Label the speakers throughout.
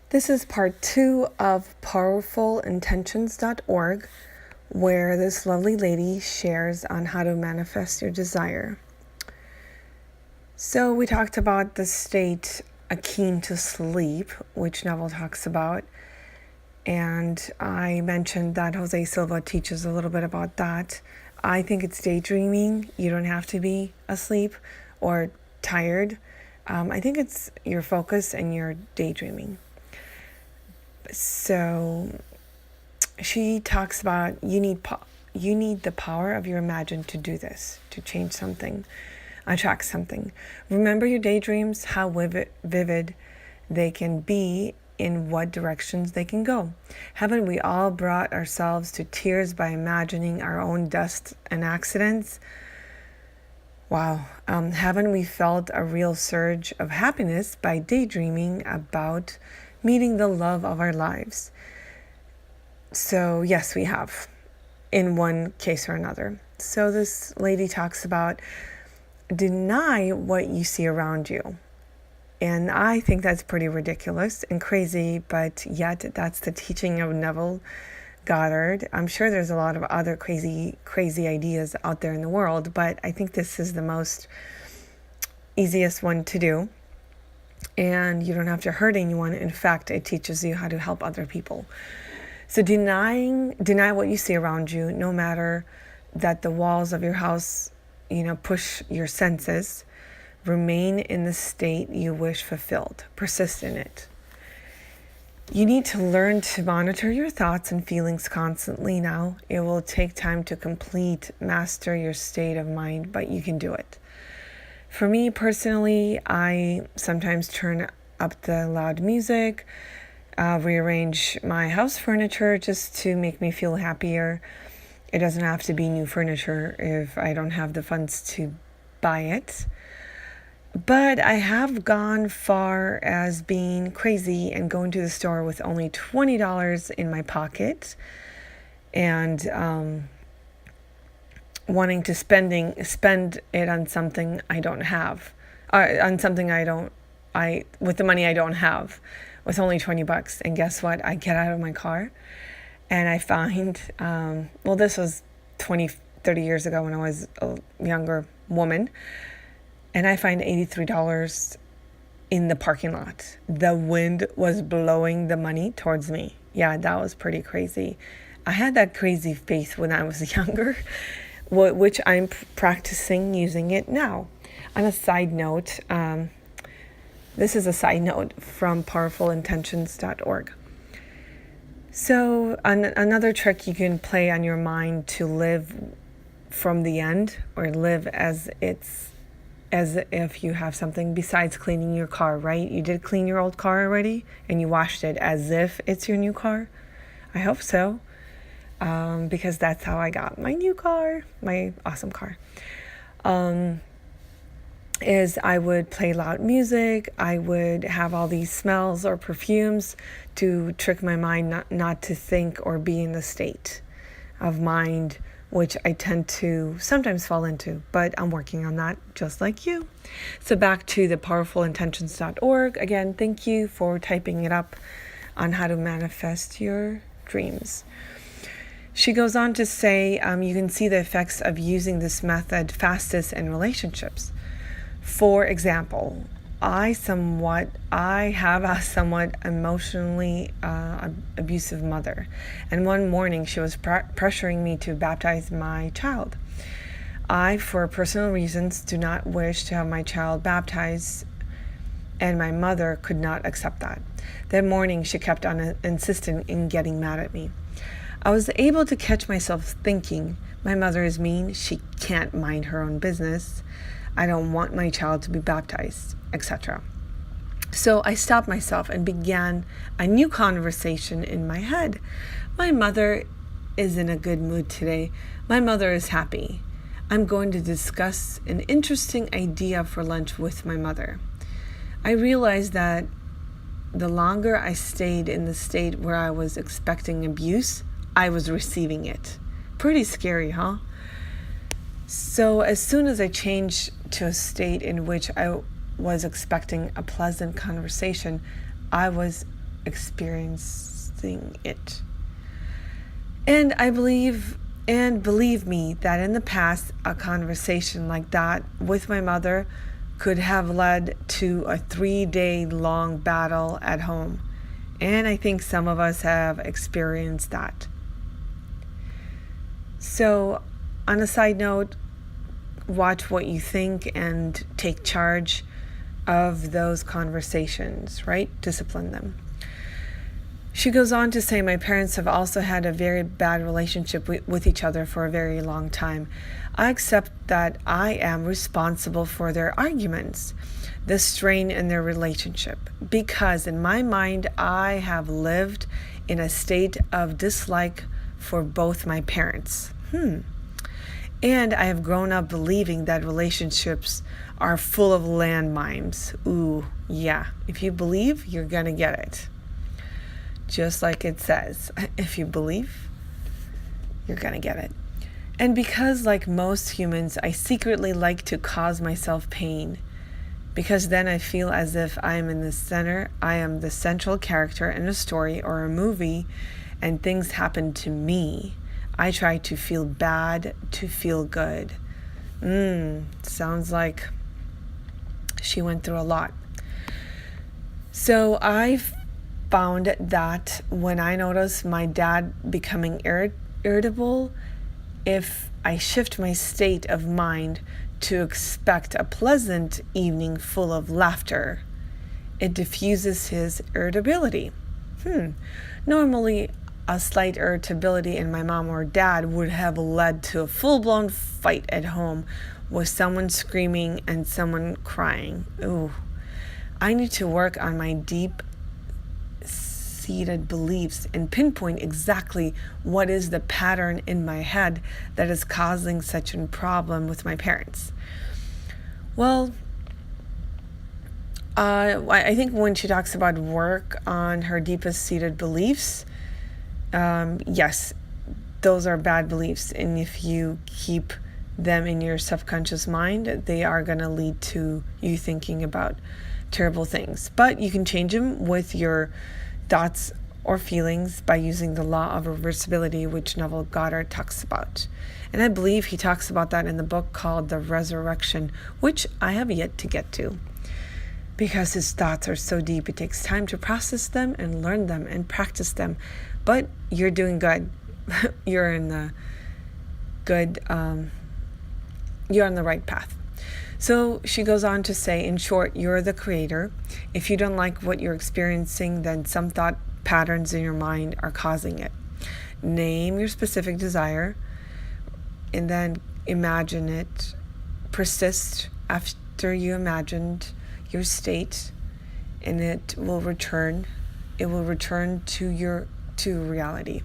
Speaker 1: This is part 2 of powerfulintentions.org, where this lovely lady shares on how to manifest your desire. So we talked about the state akin to sleep, which Neville talks about, and I mentioned that Jose Silva teaches a little bit about that. I think it's daydreaming. You don't have to be asleep or tired. I think it's your focus and your daydreaming. So she talks about you need the power of your imagination to do this, to change something, attract something. Remember your daydreams, how vivid they can be, in what directions they can go. Haven't we all brought ourselves to tears by imagining our own deaths and accidents? Wow. Haven't we felt a real surge of happiness by daydreaming about meeting the love of our lives? So yes, we have, in one case or another. So this lady talks about deny what you see around you. And I think that's pretty ridiculous and crazy, but yet that's the teaching of Neville Goddard. I'm sure there's a lot of other crazy ideas out there in the world, but I think this is the most easiest one to do. And you don't have to hurt anyone. In fact, it teaches you how to help other people. So deny what you see around you, no matter that the walls of your house, push your senses. Remain in the state you wish fulfilled. Persist in it. You need to learn to monitor your thoughts and feelings constantly now. It will take time to master your state of mind, but you can do it. For me personally, I sometimes turn up the loud music, rearrange my house furniture just to make me feel happier. It doesn't have to be new furniture if I don't have the funds to buy it. But I have gone far as being crazy and going to the store with only $20 in my pocket and wanting to spend it on something I don't have, with the money I don't have, with only $20. And guess what? I get out of my car and I find, this was 20, 30 years ago when I was a younger woman. And I find $83 in the parking lot. The wind was blowing the money towards me. Yeah, that was pretty crazy. I had that crazy faith when I was younger, which I'm practicing using it now. On a side note, this is a side note from powerfulintentions.org. So another trick you can play on your mind to live from the end, or live as if you have something besides cleaning your car, right? You did clean your old car already and you washed it as if it's your new car. I hope so, because that's how I got my new car, my awesome car. Is I would play loud music. I would have all these smells or perfumes to trick my mind not to think or be in the state of mind which I tend to sometimes fall into, but I'm working on that just like you. So back to the powerfulintentions.org. Again, thank you for typing it up on how to manifest your dreams. She goes on to say, you can see the effects of using this method fastest in relationships. For example, I have a somewhat emotionally abusive mother, and one morning she was pressuring me to baptize my child. I, for personal reasons, do not wish to have my child baptized, and my mother could not accept that. That morning she kept on insisting in getting mad at me. I was able to catch myself thinking, my mother is mean, she can't mind her own business, I don't want my child to be baptized, etc. So I stopped myself and began a new conversation in my head. My mother is in a good mood today. My mother is happy. I'm going to discuss an interesting idea for lunch with my mother. I realized that the longer I stayed in the state where I was expecting abuse, I was receiving it. Pretty scary, huh? So as soon as I changed to a state in which I was expecting a pleasant conversation, I was experiencing it. And believe me that in the past, a conversation like that with my mother could have led to a 3-day long battle at home. And I think some of us have experienced that. So, on a side note, watch what you think and take charge of those conversations, right? Discipline them. She goes on to say, my parents have also had a very bad relationship with each other for a very long time. I accept that I am responsible for their arguments, the strain in their relationship, because in my mind, I have lived in a state of dislike for both my parents. And I have grown up believing that relationships are full of landmines. Ooh, yeah. If you believe, you're going to get it. Just like it says, if you believe, you're going to get it. And because, like most humans, I secretly like to cause myself pain, because then I feel as if I am in the center, I am the central character in a story or a movie, and things happen to me. I try to feel bad to feel good. Sounds like she went through a lot. So I've found that when I notice my dad becoming irritable, if I shift my state of mind to expect a pleasant evening full of laughter, it diffuses his irritability. Normally, a slight irritability in my mom or dad would have led to a full-blown fight at home with someone screaming and someone crying. Ooh, I need to work on my deep-seated beliefs and pinpoint exactly what is the pattern in my head that is causing such a problem with my parents. Well, I think when she talks about work on her deepest seated beliefs, yes, those are bad beliefs. And if you keep them in your subconscious mind, they are going to lead to you thinking about terrible things. But you can change them with your thoughts or feelings by using the law of reversibility, which Neville Goddard talks about. And I believe he talks about that in the book called The Resurrection, which I have yet to get to. Because his thoughts are so deep, it takes time to process them and learn them and practice them. But you're doing good. You're in the good, you're on the right path. So she goes on to say, in short, you're the creator. If you don't like what you're experiencing, then some thought patterns in your mind are causing it. Name your specific desire and then imagine it. Persist after you imagined your state, and it will return to reality.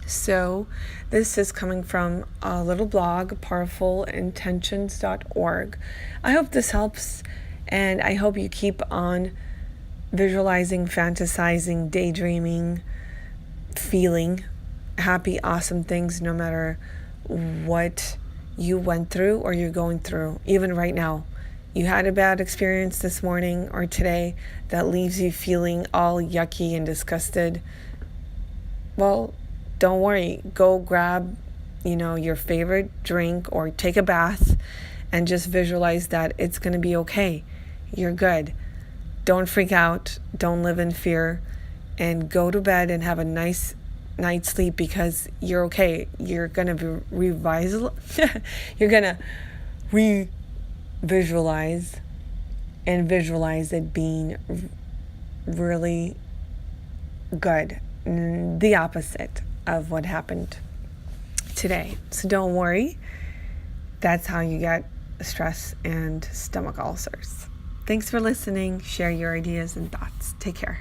Speaker 1: So this is coming from a little blog, powerfulintentions.org. I hope this helps, and I hope you keep on visualizing, fantasizing, daydreaming, feeling happy, awesome things no matter what you went through or you're going through. Even right now, you had a bad experience this morning or today that leaves you feeling all yucky and disgusted. Well, don't worry. Go grab, your favorite drink or take a bath and just visualize that it's going to be okay. You're good. Don't freak out. Don't live in fear, and go to bed and have a nice night's sleep because you're okay. You're going to you're going to visualize it being really good, the opposite of what happened today. So don't worry. That's how you get stress and stomach ulcers. Thanks for listening. Share your ideas and thoughts. Take care.